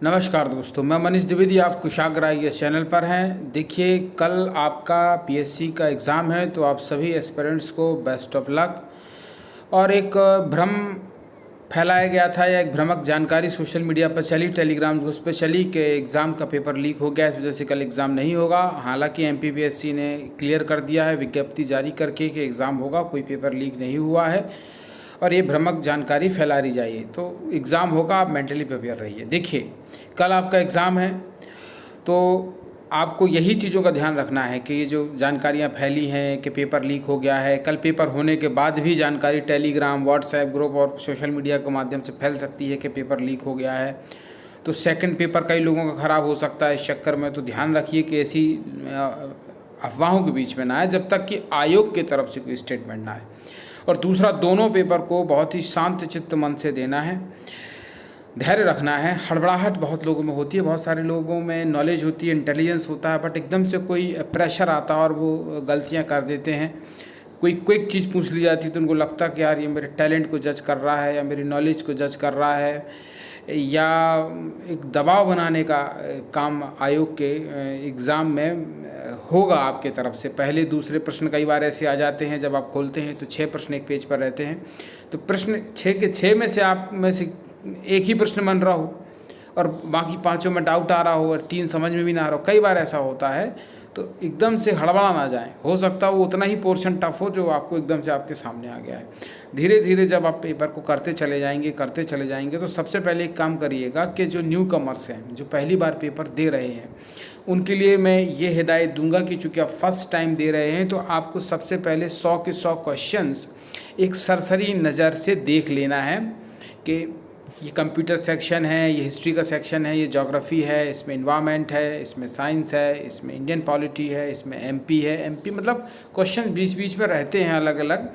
नमस्कार दोस्तों, मैं मनीष द्विवेदी। आप कुशाग्र इस चैनल पर हैं। देखिए, कल आपका पीएससी का एग्ज़ाम है, तो आप सभी एस्पिरेंट्स को बेस्ट ऑफ लक। और एक भ्रम फैलाया गया था या एक भ्रामक जानकारी सोशल मीडिया पर चली, टेलीग्राम ग्रुप पर चली कि एग्ज़ाम का पेपर लीक हो गया, इस वजह से कल एग्ज़ाम नहीं होगा। हालांकि एमपीपीएससी ने क्लियर कर दिया है विज्ञप्ति जारी करके कि एग्ज़ाम होगा, कोई पेपर लीक नहीं हुआ है और ये भ्रामक जानकारी फैला रही जाइए। तो एग्ज़ाम होगा, आप मेंटली प्रिपेयर रहिए। देखिए, कल आपका एग्ज़ाम है, तो आपको यही चीज़ों का ध्यान रखना है कि ये जो जानकारियाँ फैली हैं कि पेपर लीक हो गया है, कल पेपर होने के बाद भी जानकारी टेलीग्राम, व्हाट्सएप ग्रुप और सोशल मीडिया के माध्यम से फैल सकती है कि पेपर लीक हो गया है। तो सेकंड पेपर कई लोगों का ख़राब हो सकता है इस चक्कर में। तो ध्यान रखिए कि ऐसी अफवाहों के बीच में ना आए जब तक कि आयोग की तरफ से कोई स्टेटमेंट ना आए। और दूसरा, दोनों पेपर को बहुत ही शांत चित्त मन से देना है, धैर्य रखना है। हड़बड़ाहट बहुत लोगों में होती है, बहुत सारे लोगों में नॉलेज होती है, इंटेलिजेंस होता है, बट एकदम से कोई प्रेशर आता है और वो गलतियां कर देते हैं। कोई क्विक चीज़ पूछ ली जाती है तो उनको लगता है कि यार ये मेरे टैलेंट को जज कर रहा है या मेरी नॉलेज को जज कर रहा है, या एक दबाव बनाने का काम आयोग के एग्ज़ाम में होगा आपके तरफ से। पहले दूसरे प्रश्न कई बार ऐसे आ जाते हैं, जब आप खोलते हैं तो 6 प्रश्न एक पेज पर रहते हैं, तो प्रश्न 6 के 6 में से आप में से एक ही प्रश्न बन रहा हो और बाकी पाँचों में डाउट आ रहा हो और 3 समझ में भी ना आ रहा हो। कई बार ऐसा होता है, तो एकदम से हड़बड़ा ना जाएं। हो सकता है वो उतना ही पोर्शन टफ हो जो आपको एकदम से आपके सामने आ गया है। धीरे धीरे जब आप पेपर को करते चले जाएंगे, तो सबसे पहले एक काम करिएगा कि जो न्यू कमर्स हैं, जो पहली बार पेपर दे रहे हैं, उनके लिए मैं ये हिदायत दूंगा कि चूँकि आप फर्स्ट टाइम दे रहे हैं, तो आपको सबसे पहले 100 के 100 क्वेश्चंस एक सरसरी नज़र से देख लेना है कि ये कंप्यूटर सेक्शन है, ये हिस्ट्री का सेक्शन है, ये ज्योग्राफी है, इसमें इन्वायरमेंट है, इसमें साइंस है, इसमें इंडियन पॉलिटी है, इसमें एमपी है। एमपी मतलब क्वेश्चन बीच बीच में रहते हैं अलग अलग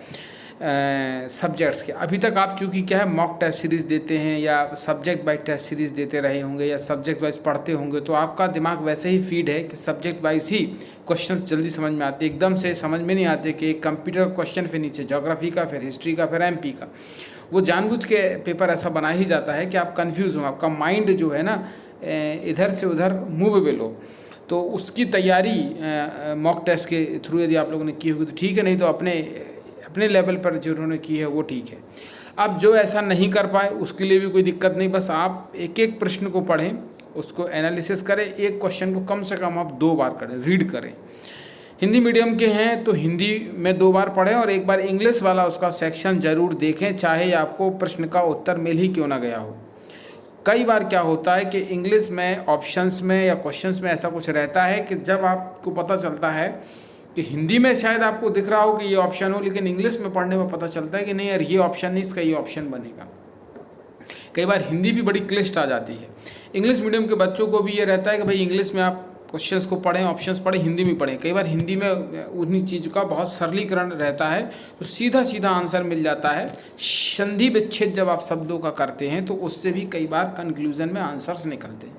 सब्जेक्ट्स के। अभी तक आप चूँकि क्या है, मॉक टेस्ट सीरीज़ देते हैं या सब्जेक्ट वाइज टेस्ट सीरीज़ देते रहे होंगे या सब्जेक्ट वाइज पढ़ते होंगे, तो आपका दिमाग वैसे ही फीड है कि सब्जेक्ट वाइज ही क्वेश्चन जल्दी समझ में आते, एकदम से समझ में नहीं आते कि एक कंप्यूटर क्वेश्चन फिर नीचे ज्योग्राफी का, फिर हिस्ट्री का, फिर एमपी का। वो जानबूझ के पेपर ऐसा बना ही जाता है कि आप कंफ्यूज हो, आपका माइंड जो है ना इधर से उधर मूवेबल हो। तो उसकी तैयारी मॉक टेस्ट के थ्रू यदि आप लोगों ने की होगी तो ठीक है, नहीं तो अपने अपने लेवल पर जो उन्होंने की है वो ठीक है। अब जो ऐसा नहीं कर पाए उसके लिए भी कोई दिक्कत नहीं, बस आप एक एक प्रश्न को पढ़ें, उसको एनालिसिस करें, एक क्वेश्चन को कम से कम आप 2 बार करें, रीड करें। हिंदी मीडियम के हैं तो हिंदी में 2 बार पढ़ें और एक बार इंग्लिश वाला उसका सेक्शन ज़रूर देखें, चाहे आपको प्रश्न का उत्तर मिल ही क्यों ना गया हो। कई बार क्या होता है कि इंग्लिश में ऑप्शंस में या क्वेश्चंस में ऐसा कुछ रहता है कि जब आपको पता चलता है कि हिंदी में शायद आपको दिख रहा हो कि ये ऑप्शन हो, लेकिन इंग्लिश में पढ़ने में पता चलता है कि नहीं यार, ये ऑप्शन नहीं, इसका ये ऑप्शन बनेगा। कई बार हिंदी भी बड़ी क्लिष्ट आ जाती है। इंग्लिश मीडियम के बच्चों को भी ये रहता है कि भाई इंग्लिश में आप क्वेश्चंस को पढ़ें, ऑप्शंस पढ़ें, हिंदी में पढ़ें। कई बार हिंदी में उन्हीं चीज़ का बहुत सरलीकरण रहता है, तो सीधा सीधा आंसर मिल जाता है। संधि विच्छेद जब आप शब्दों का करते हैं तो उससे भी कई बार कंक्लूजन में आंसर्स निकलते हैं।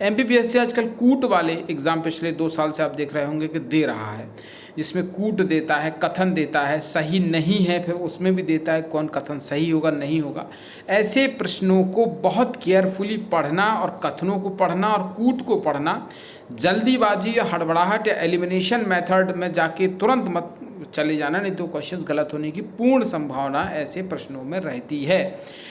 एमपीपीएससी आजकल कूट वाले एग्ज़ाम पिछले 2 साल से आप देख रहे होंगे कि दे रहा है, जिसमें कूट देता है, कथन देता है, सही नहीं है, फिर उसमें भी देता है कौन कथन सही होगा नहीं होगा। ऐसे प्रश्नों को बहुत केयरफुली पढ़ना और कथनों को पढ़ना और कूट को पढ़ना, जल्दीबाजी या हड़बड़ाहट या एलिमिनेशन मेथड में जाके तुरंत मत चले जाना, नहीं तो क्वेश्चंस गलत होने की पूर्ण संभावना ऐसे प्रश्नों में रहती है।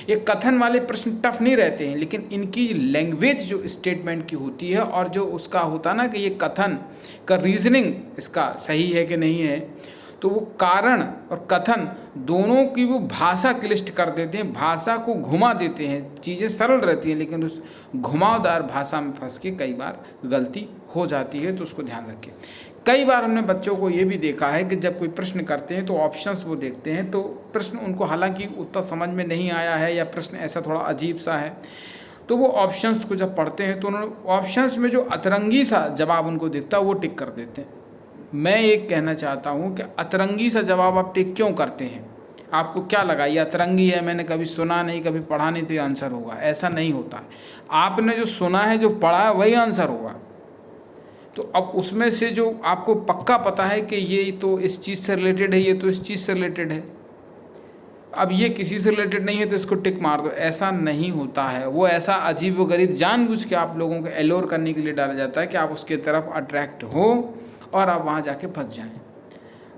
ये कथन वाले प्रश्न टफ नहीं रहते हैं, लेकिन इनकी लैंग्वेज जो स्टेटमेंट की होती है और जो उसका होता है ना कि ये कथन का रीजनिंग इसका सही है कि नहीं है, तो वो कारण और कथन दोनों की वो भाषा क्लिष्ट कर देते हैं, भाषा को घुमा देते हैं। चीज़ें सरल रहती हैं लेकिन उस घुमावदार भाषा में फंस के कई बार गलती हो जाती है, तो उसको ध्यान रखें। कई बार हमने बच्चों को ये भी देखा है कि जब कोई प्रश्न करते हैं तो ऑप्शंस वो देखते हैं, तो प्रश्न उनको हालांकि उतना समझ में नहीं आया है या प्रश्न ऐसा थोड़ा अजीब सा है, तो वो ऑप्शंस को जब पढ़ते हैं तो उन्होंने ऑप्शंस में जो अतरंगी सा जवाब उनको दिखता है वो टिक कर देते हैं। मैं एक कहना चाहता हूँ कि अतरंगी सा जवाब आप टिक क्यों करते हैं? आपको क्या लगा ये अतरंगी है, मैंने कभी सुना नहीं, कभी पढ़ा नहीं, तो ये आंसर होगा? ऐसा नहीं होता है। आपने जो सुना है, जो पढ़ा है, वही आंसर होगा। तो अब उसमें से जो आपको पक्का पता है कि ये तो इस चीज़ से रिलेटेड है, ये तो इस चीज़ से रिलेटेड है, अब ये किसी से रिलेटेड नहीं है तो इसको टिक मार दो, ऐसा नहीं होता है। वो ऐसा अजीब व गरीब जानबूझ के आप लोगों को एलोर करने के लिए डाला जाता है कि आप उसके तरफ अट्रैक्ट हो और आप वहाँ जाके फंस जाएं।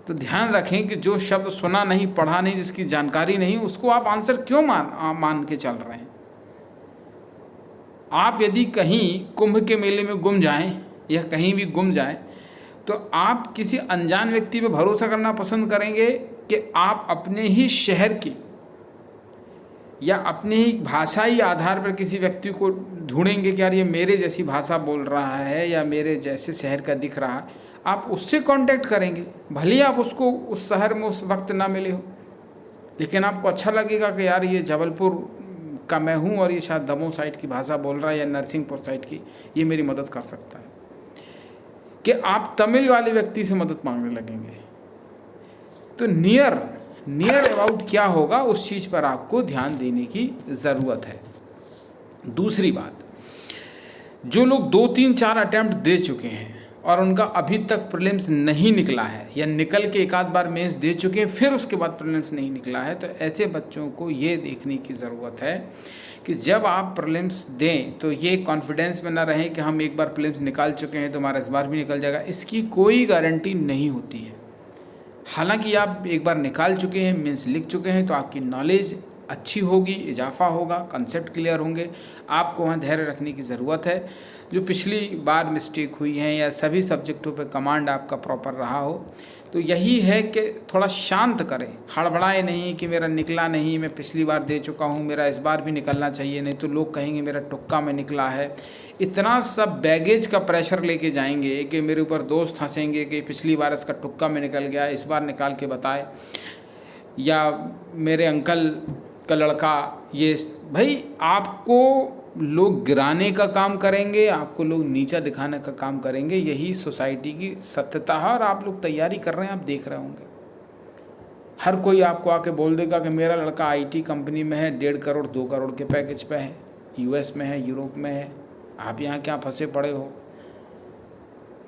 तो ध्यान रखें कि जो शब्द सुना नहीं, पढ़ा नहीं, जिसकी जानकारी नहीं, उसको आप आंसर क्यों मान के चल रहे हैं। आप यदि कहीं कुंभ के मेले में गुम जाएं या कहीं भी गुम जाएं तो आप किसी अनजान व्यक्ति पे भरोसा करना पसंद करेंगे कि आप अपने ही शहर की या अपने ही भाषाई आधार पर किसी व्यक्ति को ढूंढेंगे कि यार ये मेरे जैसी भाषा बोल रहा है या मेरे जैसे शहर का दिख रहा है, आप उससे कांटेक्ट करेंगे। भले ही आप उसको उस शहर में उस वक्त ना मिले हो, लेकिन आपको अच्छा लगेगा कि यार ये जबलपुर का मैं हूँ और ये शायद दमोह साइड की भाषा बोल रहा है या नरसिंहपुर साइड की, ये मेरी मदद कर सकता है। कि आप तमिल वाले व्यक्ति से मदद मांगने लगेंगे। तो नियर अबाउट क्या होगा उस चीज़ पर आपको ध्यान देने की ज़रूरत है। दूसरी बात, जो लोग 2, 3, 4 अटैम्प्ट दे चुके हैं और उनका अभी तक प्रीलिम्स नहीं निकला है या निकल के एक आध बार मेंस दे चुके हैं फिर उसके बाद प्रीलिम्स नहीं निकला है, तो ऐसे बच्चों को ये देखने की ज़रूरत है कि जब आप प्रीलिम्स दें तो ये कॉन्फिडेंस में ना रहें कि हम एक बार प्रीलिम्स निकाल चुके हैं तो हमारा इस बार भी निकल जाएगा। इसकी कोई गारंटी नहीं होती है। हालांकि आप एक बार निकाल चुके हैं, मीन्स लिख चुके हैं, तो आपकी नॉलेज अच्छी होगी, इजाफा होगा, कंसेप्ट क्लियर होंगे। आपको वहाँ धैर्य रखने की ज़रूरत है। जो पिछली बार मिस्टेक हुई है या सभी सब्जेक्टों पे कमांड आपका प्रॉपर रहा हो, तो यही है कि थोड़ा शांत करें, हड़बड़ाए नहीं कि मेरा निकला नहीं, मैं पिछली बार दे चुका हूँ, मेरा इस बार भी निकलना चाहिए, नहीं तो लोग कहेंगे मेरा तुक्का में निकला है। इतना सब बैगेज का प्रेशर लेके जाएंगे कि मेरे ऊपर दोस्त हंसेंगे कि पिछली बार इसका तुक्का में निकल गया, इस बार निकाल के बताए, या मेरे अंकल का लड़का ये। भाई आपको लोग गिराने का काम करेंगे, आपको लोग नीचा दिखाने का काम करेंगे। यही सोसाइटी की सत्यता है और आप लोग तैयारी कर रहे हैं, आप देख रहे होंगे। हर कोई आपको आके बोल देगा कि मेरा लड़का आईटी कंपनी में है, 1.5 करोड़ 2 करोड़ के पैकेज पे है, यूएस में है, यूरोप में है, आप यहाँ क्या फंसे पड़े हो।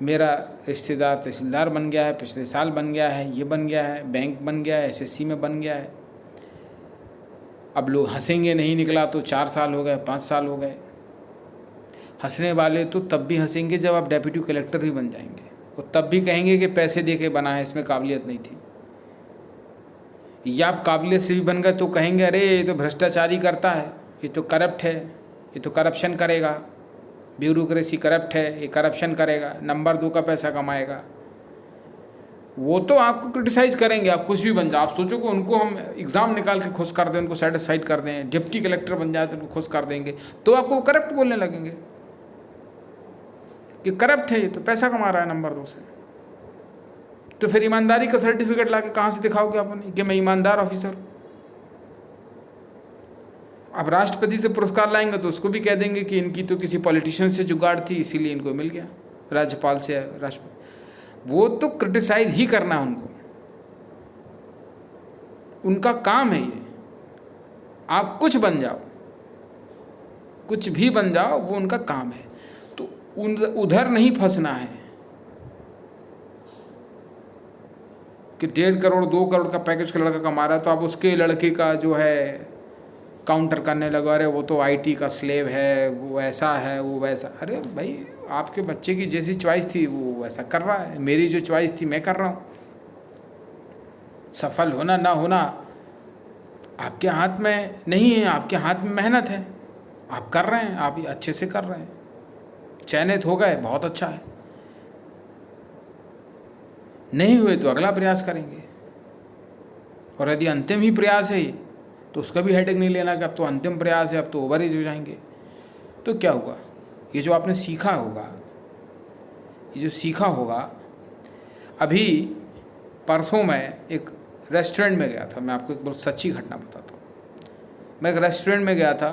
मेरा रिश्तेदार तहसीलदार बन गया है, पिछले साल बन गया है, ये बन गया है, बैंक बन गया है, एसएससी में बन गया है। अब लोग हंसेंगे, नहीं निकला तो 4 साल हो गए, 5 साल हो गए। हंसने वाले तो तब भी हंसेंगे जब आप डेप्यूटी कलेक्टर भी बन जाएंगे, वो तब भी कहेंगे कि पैसे दे के बना है, इसमें काबिलियत नहीं थी। या आप काबिलियत से भी बन गए तो कहेंगे अरे ये तो भ्रष्टाचारी करता है, ये तो करप्ट है, ये तो करप्शन करेगा, ब्यूरोक्रेसी करप्ट है, ये करप्शन करेगा, नंबर 2 का पैसा कमाएगा। वो तो आपको क्रिटिसाइज़ करेंगे, आप कुछ भी बन जाओ। आप सोचो कि उनको हम एग्ज़ाम निकाल के खुश कर दें, उनको सेटिस्फाइड कर दें, डिप्टी कलेक्टर बन जाए तो उनको खुश कर देंगे, तो आपको करप्ट बोलने लगेंगे कि करप्ट है, ये तो पैसा कमा रहा है नंबर 2 से। तो फिर ईमानदारी का सर्टिफिकेट ला के कहाँ से दिखाओगे आपने कि मैं ईमानदार ऑफिसर। अब राष्ट्रपति से पुरस्कार लाएंगे तो उसको भी कह देंगे कि इनकी तो किसी पॉलिटिशियन से जुगाड़ थी इसीलिए इनको मिल गया, राज्यपाल से राष्ट्रपति। वो तो क्रिटिसाइज ही करना है उनको, उनका काम है ये। आप कुछ बन जाओ, कुछ भी बन जाओ, वो उनका काम है। तो उधर नहीं फंसना है कि 1.5 करोड़ 2 करोड़ का पैकेज का लड़का कमा रहा है तो आप उसके लड़के का जो है काउंटर करने लगा, अरे वो तो आईटी का स्लेव है, वो ऐसा है, वो वैसा। अरे भाई आपके बच्चे की जैसी चॉइस थी वो वैसा कर रहा है, मेरी जो चॉइस थी मैं कर रहा हूँ। सफल होना ना होना आपके हाथ में नहीं है, आपके हाथ में मेहनत है, आप कर रहे हैं, आप अच्छे से कर रहे हैं। चयनित हो गए बहुत अच्छा है, नहीं हुए तो अगला प्रयास करेंगे। और यदि अंतिम ही प्रयास है तो उसका भी हेडेक नहीं लेना कि अब तो अंतिम प्रयास है, अब तो ओवर एज हो जाएंगे। तो क्या हुआ, ये जो आपने सीखा होगा, ये जो सीखा होगा। अभी परसों मैं एक रेस्टोरेंट में गया था, मैं आपको एक बहुत सच्ची घटना बताता हूँ। मैं एक रेस्टोरेंट में गया था,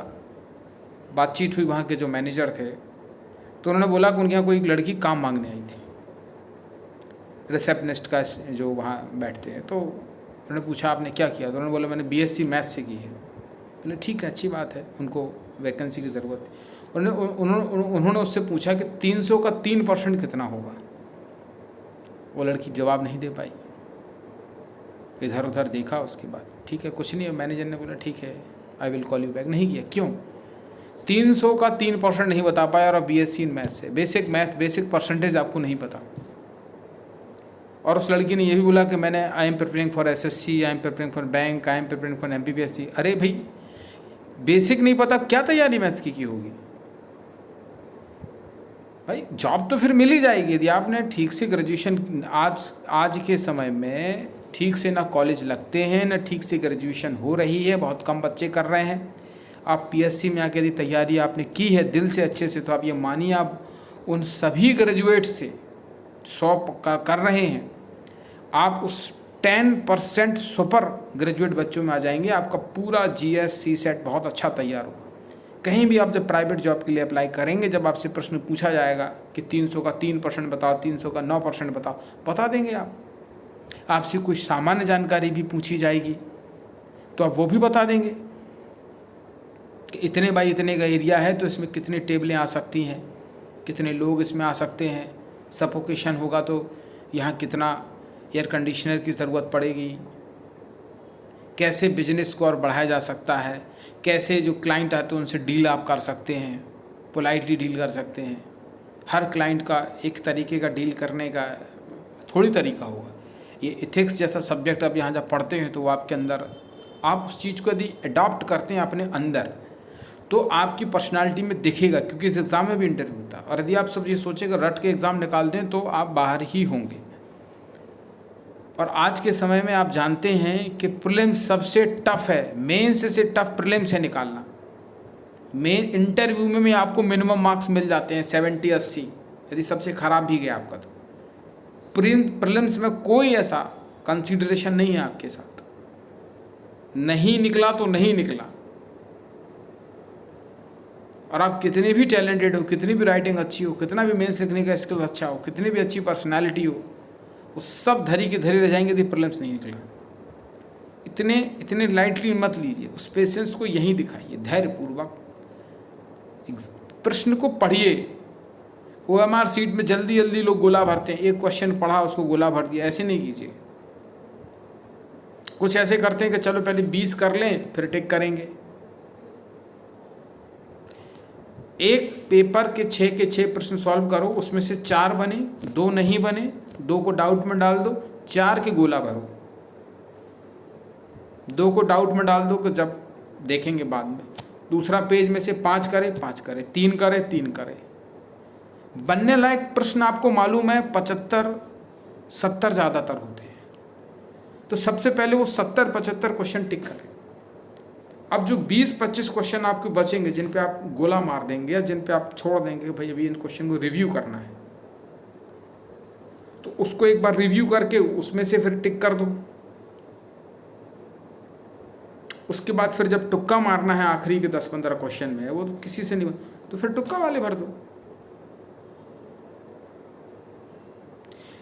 बातचीत हुई वहाँ के जो मैनेजर थे, तो उन्होंने बोला कि उनके यहाँ कोई एक लड़की काम मांगने आई थी, रिसेप्शनिस्ट का जो वहाँ बैठते हैं। तो उन्होंने पूछा आपने क्या किया, तो उन्होंने बोला मैंने बीएससी मैथ्स से की है। बोले ठीक है, अच्छी बात है, उनको वैकेंसी की ज़रूरत है। उन्होंने उससे पूछा कि 300 का 3% कितना होगा। वो लड़की जवाब नहीं दे पाई। इधर उधर देखा, उसके बाद ठीक है कुछ नहीं है, मैनेजर ने बोला ठीक है I will call you back. नहीं किया, क्यों? 300 का 3% नहीं बता पाया और BSc इन मैथ से, बेसिक मैथ, बेसिक परसेंटेज आपको नहीं पता। और उस लड़की ने ये भी बोला कि मैंने I am preparing for SSC, I am preparing for bank, I am preparing for MPPSC। अरे भाई बेसिक नहीं पता, क्या तैयारी मैथ्स की होगी भाई? जॉब तो फिर मिल ही जाएगी यदि आपने ठीक से ग्रेजुएशन, आज के समय में ठीक से ना कॉलेज लगते हैं ना ठीक से ग्रेजुएशन हो रही है, बहुत कम बच्चे कर रहे हैं। आप PSC में आके यदि तैयारी आपने की है दिल से अच्छे से, तो आप ये मानिए आप उन सभी ग्रेजुएट से 100 कर रहे हैं, आप उस 10% सुपर ग्रेजुएट बच्चों में आ जाएंगे। आपका पूरा GS CSET बहुत अच्छा तैयार होगा। कहीं भी आप जब प्राइवेट जॉब के लिए अप्लाई करेंगे, जब आपसे प्रश्न पूछा जाएगा कि 300 का 3% बताओ, 300 का 9% बताओ, बता देंगे आप। आपसे कुछ सामान्य जानकारी भी पूछी जाएगी तो आप वो भी बता देंगे कि इतने बाई इतने का एरिया है तो इसमें कितनी टेबलें आ सकती हैं, कितने लोग इसमें आ सकते हैं, सफोकेशन होगा तो यहाँ कितना एयर कंडीशनर की ज़रूरत पड़ेगी, कैसे बिजनेस को और बढ़ाया जा सकता है, कैसे जो क्लाइंट आते हैं उनसे डील आप कर सकते हैं, पोलाइटली डील कर सकते हैं। हर क्लाइंट का एक तरीके का डील करने का थोड़ी तरीका होगा। ये इथिक्स जैसा सब्जेक्ट आप यहाँ जब पढ़ते हैं तो वो आपके अंदर, आप उस चीज़ को यदि अडॉप्ट करते हैं अपने अंदर तो आपकी पर्सनालिटी में दिखेगा, क्योंकि इस एग्ज़ाम में भी इंटरव्यू होता है। और यदि आप सब ये सोचेंगे रट के एग्ज़ाम निकाल दें तो आप बाहर ही होंगे। और आज के समय में आप जानते हैं कि प्रीलिम्स सबसे टफ है, मेंस से टफ प्रीलिम्स है निकालना। मेन इंटरव्यू में आपको मिनिमम मार्क्स मिल जाते हैं 70-80, यदि सबसे ख़राब भी गया आपका तो। प्रीलिम्स में कोई ऐसा कंसीडरेशन नहीं है आपके साथ, नहीं निकला तो नहीं निकला। और आप कितने भी टैलेंटेड हो, कितनी भी राइटिंग अच्छी हो, कितना भी मेंस लिखने का स्किल अच्छा हो, कितनी भी अच्छी पर्सनालिटी हो, वो सब धरी के धरी रह जाएंगे यदि प्रीलिम्स नहीं निकला। इतने लाइटली मत लीजिए, उस पेशेंस को यहीं दिखाइए, धैर्यपूर्वक प्रश्न को पढ़िए। OMR सीट में जल्दी जल्दी लोग गोला भरते हैं, एक क्वेश्चन पढ़ा उसको गोला भर दिया, ऐसे नहीं कीजिए। कुछ ऐसे करते हैं कि चलो पहले 20 कर लें फिर टिक करेंगे। एक पेपर के 6 के 6 प्रश्न सॉल्व करो, उसमें से 4 बने, 2 नहीं बने, 2 को डाउट में डाल दो, 4 के गोला भरो। 2 को डाउट में डाल दो कि जब देखेंगे बाद में। दूसरा पेज में से 5 करे, 5 करे, 3 करे, 3 करे। बनने लायक प्रश्न आपको मालूम है 75-70 ज़्यादातर होते हैं, तो सबसे पहले वो 70-75 क्वेश्चन टिक करें। अब जो 20-25 क्वेश्चन आपके बचेंगे जिन पे आप गोला मार देंगे या जिन पे आप छोड़ देंगे भाई अभी इन क्वेश्चन को रिव्यू करना है, तो उसको एक बार रिव्यू करके उसमें से फिर टिक कर दो। उसके बाद फिर जब तुक्का मारना है आखिरी के 10-15 क्वेश्चन में, वो तो किसी से नहीं, तो फिर तुक्का वाले भर दो।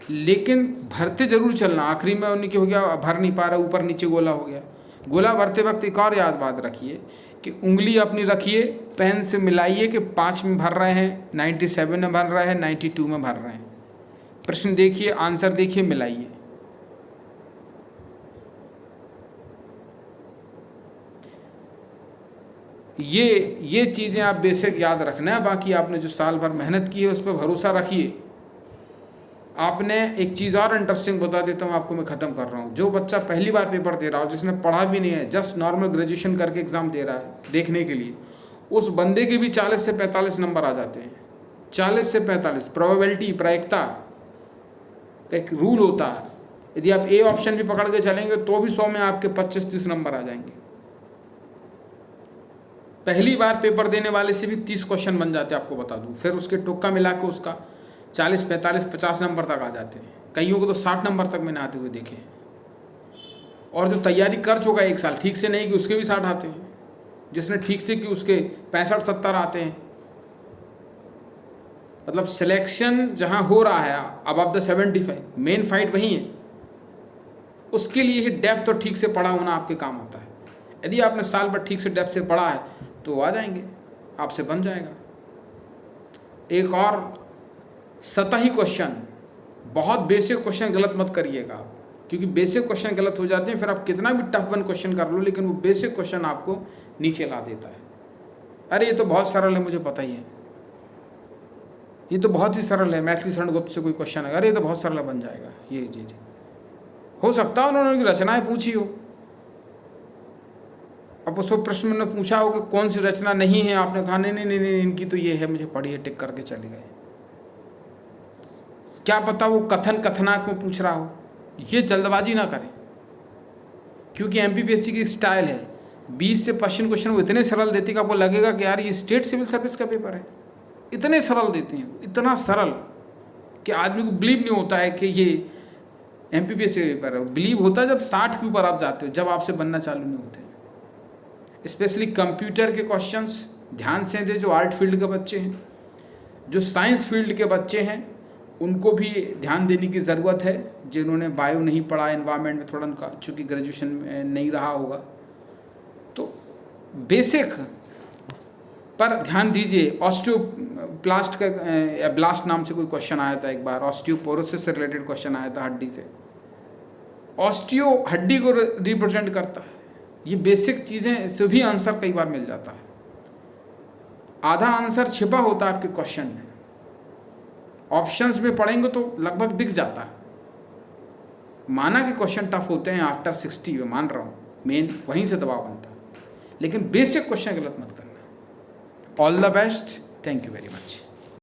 लेकिन भरते जरूर चलना। आखिरी में उन्हीं के हो गया भर नहीं पा रहा, ऊपर नीचे गोला हो गया। गोला भरते वक्त एक और याद बात रखिए कि उंगली अपनी रखिए, पेन से मिलाइए कि 5 में भर रहे हैं, 97 में भर रहे हैं, 92 में भर रहे हैं। प्रश्न देखिए, आंसर देखिए, मिलाइए। ये चीज़ें आप बेसिक याद रखना है। बाकी आपने जो साल भर मेहनत की है उस पर भरोसा रखिए। आपने एक चीज़ और इंटरेस्टिंग बता देता हूँ आपको, मैं ख़त्म कर रहा हूँ। जो बच्चा पहली बार पेपर दे रहा हो, जिसने पढ़ा भी नहीं है, जस्ट नॉर्मल ग्रेजुएशन करके एग्ज़ाम दे रहा है देखने के लिए, उस बंदे के भी 40 से 45 नंबर आ जाते हैं। 40 से 45 प्रोबेबिलिटी, प्रायिकता का एक रूल होता है। यदि आप ए ऑप्शन भी पकड़ के चलेंगे तो भी 100 में आपके 25-30 नंबर आ जाएंगे। पहली बार पेपर देने वाले से भी 30 क्वेश्चन बन जाते हैं, आपको बता दूँ। फिर उसके टुक्का मिला के उसका 40, 45, 50 नंबर तक आ जाते हैं। कईयों को तो 60 नंबर तक मैंने आते हुए देखे। और जो तैयारी कर चुका है 1 साल ठीक से नहीं कि उसके भी 60 आते हैं। जिसने ठीक से कि उसके 65-70 आते हैं। मतलब सिलेक्शन जहाँ हो रहा है अबव द 75, मेन फाइट वही है। उसके लिए ही डेप्थ और ठीक से पढ़ा होना आपके काम आता है। यदि आपने साल भर ठीक से डेप्थ से पढ़ा है तो आ जाएंगे, आपसे बन जाएगा। एक और सतही क्वेश्चन, बहुत बेसिक क्वेश्चन गलत मत करिएगा आप, क्योंकि बेसिक क्वेश्चन गलत हो जाते हैं, फिर आप कितना भी टफ वन क्वेश्चन कर लो लेकिन वो बेसिक क्वेश्चन आपको नीचे ला देता है। अरे ये तो बहुत सरल है, मुझे पता ही है, ये तो बहुत ही सरल है, मैथिली शरण गुप्त से कोई क्वेश्चन है, अरे ये तो बहुत सरल बन जाएगा। ये जी हो सकता है उन्होंने रचनाएं पूछी हो, अब उसको प्रश्न में पूछा हो कि कौन सी रचना नहीं है, आपने कहा नहीं नहीं नहीं नहीं इनकी तो ये है, मुझे पढ़िए, टिक करके चले गए। क्या पता वो कथन कथनाक में पूछ रहा हो। ये जल्दबाजी ना करें, क्योंकि एमपीपीएससी की स्टाइल है 20 से 25 क्वेश्चन वो इतने सरल देती कि आपको लगेगा कि यार ये स्टेट सिविल सर्विस का पेपर है। इतने सरल देते हैं, इतना सरल कि आदमी को बिलीव नहीं होता है कि ये एमपीपीएससी का पेपर है। बिलीव होता है जब 60 के ऊपर आप जाते हो, जब आपसे बनना चालू नहीं होते। स्पेशली कंप्यूटर के क्वेश्चंस ध्यान से दें, जो आर्ट फील्ड के बच्चे हैं, जो साइंस फील्ड के बच्चे हैं, उनको भी ध्यान देने की ज़रूरत है। जिन्होंने बायो नहीं पढ़ा, एनवायरनमेंट में थोड़ा उनका चूँकि ग्रेजुएशन में नहीं रहा होगा, तो बेसिक पर ध्यान दीजिए। ऑस्टियोप्लास्ट का ब्लास्ट नाम से कोई क्वेश्चन आया था एक बार, ऑस्टियोपोरोसिस से रिलेटेड क्वेश्चन आया था, हड्डी से। ऑस्टियो हड्डी को रिप्रेजेंट करता है। ये बेसिक चीज़ें से भी आंसर कई बार मिल जाता है। आधा आंसर छिपा होता है आपके क्वेश्चन में, ऑप्शंस में पढ़ेंगे तो लगभग दिख जाता है। माना कि क्वेश्चन टफ होते हैं आफ्टर 60 में, मान रहा हूँ, मेन वहीं से दबाव बनता है, लेकिन बेसिक क्वेश्चन गलत मत करना। All the best, thank you very much.